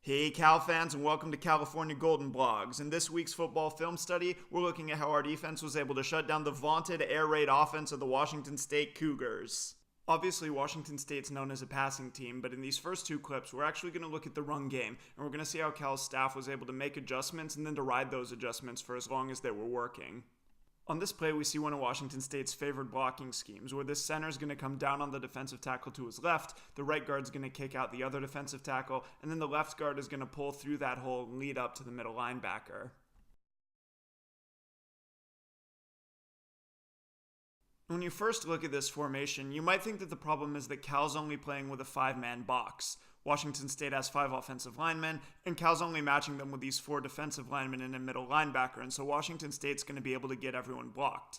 Hey Cal fans, and welcome to California Golden Blogs. In this week's football film study, we're looking at how our defense was able to shut down the vaunted air raid offense of the Washington State Cougars. Obviously, Washington State's known as a passing team, but in these first two clips, we're actually going to look at the run game, and we're going to see how Cal's staff was able to make adjustments and then to ride those adjustments for as long as they were working. On this play, we see one of Washington State's favored blocking schemes, where this center is going to come down on the defensive tackle to his left, the right guard is going to kick out the other defensive tackle, and then the left guard is going to pull through that hole and lead up to the middle linebacker. When you first look at this formation, you might think that the problem is that Cal's only playing with a 5-man box. Washington State has 5 offensive linemen, and Cal's only matching them with these 4 defensive linemen and a middle linebacker, and so Washington State's going to be able to get everyone blocked.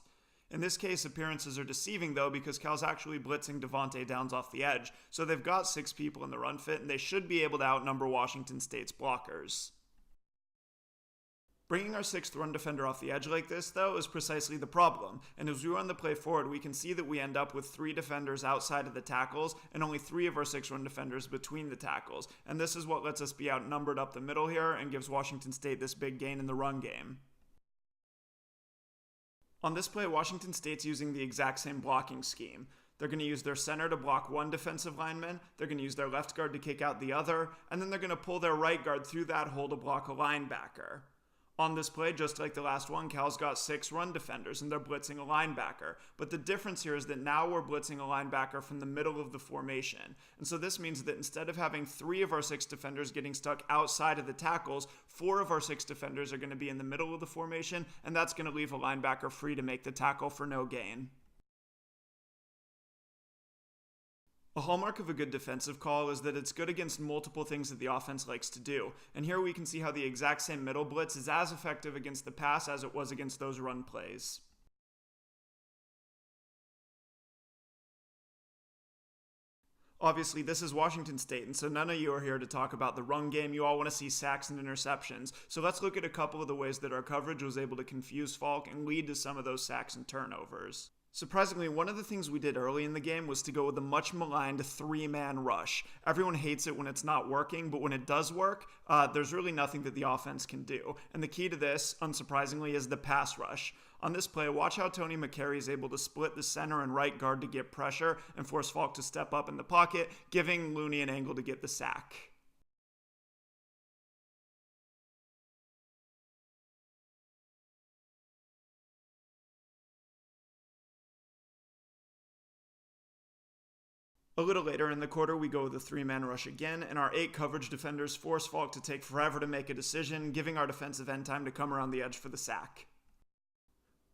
In this case, appearances are deceiving, though, because Cal's actually blitzing Devontae Downs off the edge, so they've got 6 people in the run fit, and they should be able to outnumber Washington State's blockers. Bringing our 6th run defender off the edge like this, though, is precisely the problem, and as we run the play forward, we can see that we end up with 3 defenders outside of the tackles, and only 3 of our 6 run defenders between the tackles, and this is what lets us be outnumbered up the middle here, and gives Washington State this big gain in the run game. On this play, Washington State's using the exact same blocking scheme. They're going to use their center to block one defensive lineman, they're going to use their left guard to kick out the other, and then they're going to pull their right guard through that hole to block a linebacker. On this play, just like the last one, Cal's got 6 run defenders, and they're blitzing a linebacker. But the difference here is that now we're blitzing a linebacker from the middle of the formation. And so this means that instead of having 3 of our 6 defenders getting stuck outside of the tackles, 4 of our 6 defenders are going to be in the middle of the formation, and that's going to leave a linebacker free to make the tackle for no gain. A hallmark of a good defensive call is that it's good against multiple things that the offense likes to do, and here we can see how the exact same middle blitz is as effective against the pass as it was against those run plays. Obviously, this is Washington State, and so none of you are here to talk about the run game. You all want to see sacks and interceptions. So let's look at a couple of the ways that our coverage was able to confuse Falk and lead to some of those sacks and turnovers. Surprisingly, one of the things we did early in the game was to go with a much maligned 3-man rush. Everyone hates it when it's not working, but when it does work, there's really nothing that the offense can do. And the key to this, unsurprisingly, is the pass rush. On this play, watch how Tony McCary is able to split the center and right guard to get pressure and force Falk to step up in the pocket, giving Looney an angle to get the sack. A little later in the quarter, we go with a 3-man rush again, and our 8 coverage defenders force Falk to take forever to make a decision, giving our defensive end time to come around the edge for the sack.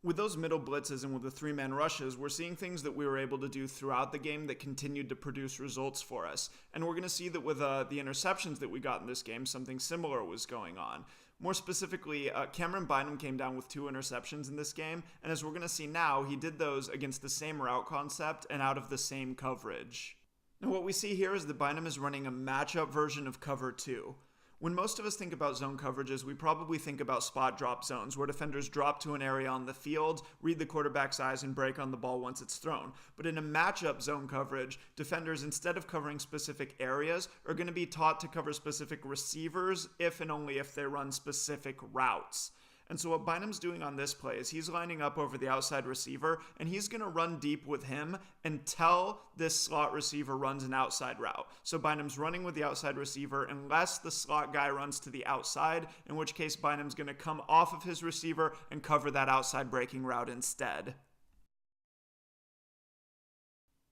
With those middle blitzes and with the 3-man rushes, we're seeing things that we were able to do throughout the game that continued to produce results for us. And we're going to see that with the interceptions that we got in this game, something similar was going on. More specifically, Cameron Bynum came down with 2 interceptions in this game, and as we're going to see now, he did those against the same route concept and out of the same coverage. Now what we see here is that Bynum is running a matchup version of cover 2. When most of us think about zone coverages, we probably think about spot drop zones, where defenders drop to an area on the field, read the quarterback's eyes, and break on the ball once it's thrown. But in a matchup zone coverage, defenders, instead of covering specific areas, are going to be taught to cover specific receivers if and only if they run specific routes. And so what Bynum's doing on this play is he's lining up over the outside receiver, and he's going to run deep with him until this slot receiver runs an outside route. So Bynum's running with the outside receiver unless the slot guy runs to the outside, in which case Bynum's going to come off of his receiver and cover that outside breaking route instead.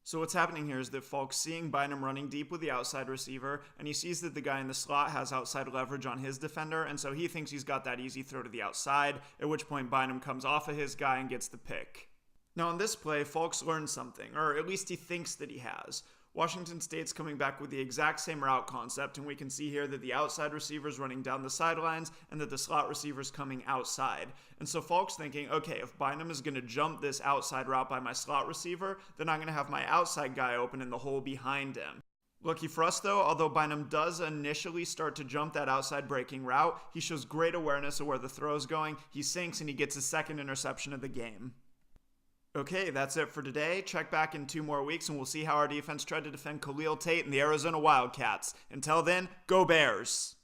So what's happening here is that Falk's seeing Bynum running deep with the outside receiver, and he sees that the guy in the slot has outside leverage on his defender, and so he thinks he's got that easy throw to the outside, at which point Bynum comes off of his guy and gets the pick. Now on this play, Falk's learned something, or at least he thinks that he has. Washington State's coming back with the exact same route concept, and we can see here that the outside receiver's running down the sidelines and that the slot receiver's coming outside. And so Falk's thinking, okay, if Bynum is going to jump this outside route by my slot receiver, then I'm going to have my outside guy open in the hole behind him. Lucky for us though, although Bynum does initially start to jump that outside breaking route, he shows great awareness of where the throw is going, he sinks, and he gets his 2nd interception of the game. Okay, that's it for today. Check back in 2 more weeks and we'll see how our defense tried to defend Khalil Tate and the Arizona Wildcats. Until then, go Bears!